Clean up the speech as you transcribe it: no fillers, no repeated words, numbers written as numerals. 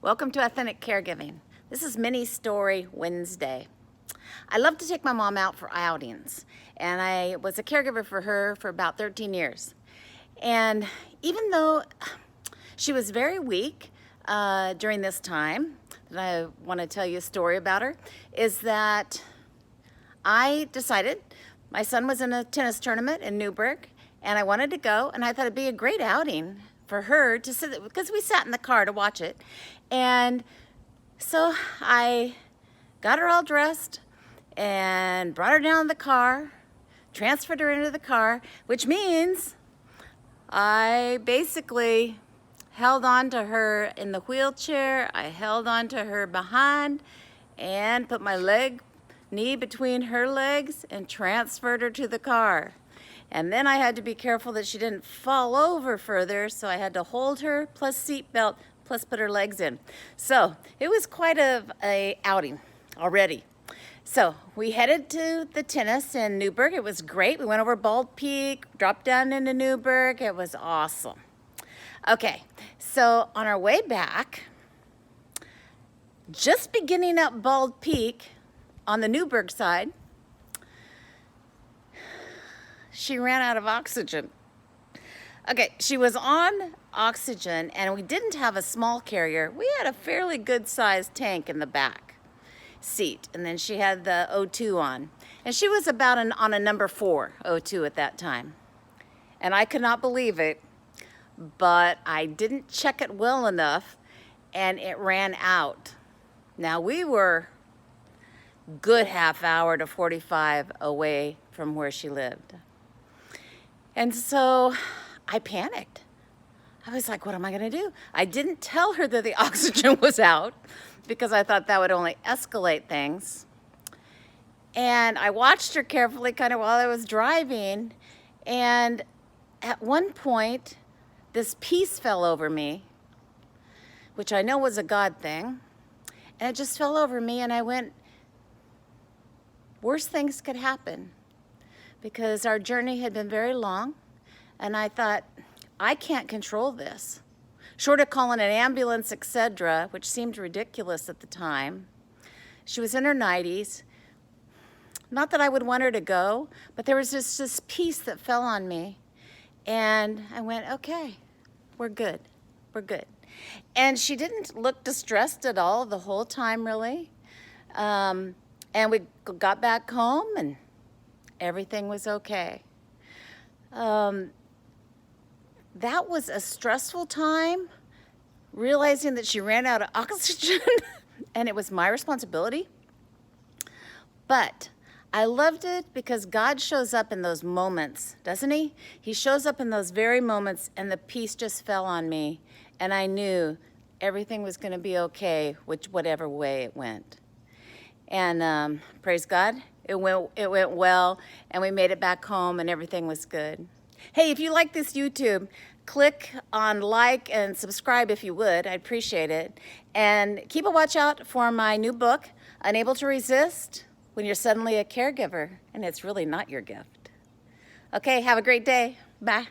Welcome to Authentic Caregiving. This is Mini Story Wednesday. I love to take my mom out for outings, and I was a caregiver for her for about 13 years. And even though she was very weak during this time, and I want to tell you a story about her, is that I decided my son was in a tennis tournament in Newburgh, and I wanted to go, and I thought it'd be a great outing for her to sit, because we sat in the car to watch it. And so I got her all dressed and brought her down in the car, transferred her into the car, which means I basically held on to her in the wheelchair. I held on to her behind and put my knee between her legs and transferred her to the car. And then I had to be careful that she didn't fall over further, so I had to hold her, plus seatbelt, plus put her legs in. So it was quite a outing already. So we headed to the tennis in Newburgh. It was great. We went over Bald Peak, dropped down into Newburgh. It was awesome. Okay, so on our way back, just beginning up Bald Peak on the Newburgh side, she ran out of oxygen. Okay, she was on oxygen, and we didn't have a small carrier. We had a fairly good sized tank in the back seat, and then she had the O2 on. And she was about on a number 4 O2 at that time. And I could not believe it, but I didn't check it well enough, and it ran out. Now, we were good half hour to 45 away from where she lived. And so I panicked. I was like, what am I gonna do? I didn't tell her that the oxygen was out because I thought that would only escalate things. And I watched her carefully kind of while I was driving. And at one point, this piece fell over me, which I know was a God thing. And it just fell over me, and I went, worse things could happen, because our journey had been very long, and I thought, I can't control this. Short of calling an ambulance, etc., which seemed ridiculous at the time. She was in her 90s. Not that I would want her to go, but there was just this piece that fell on me, and I went, okay, we're good, we're good. And she didn't look distressed at all the whole time, really. And we got back home, and everything was okay. That was a stressful time, realizing that she ran out of oxygen and it was my responsibility. But I loved it because God shows up in those moments, doesn't he? He shows up in those very moments, and the piece just fell on me, and I knew everything was going to be okay, whatever way it went. And praise God, it went well, and we made it back home, and everything was good. Hey, if you like this YouTube, click on like and subscribe if you would. I'd appreciate it. And keep a watch out for my new book, Unable to Resist When You're Suddenly a Caregiver, and it's really not your gift. Okay, have a great day. Bye.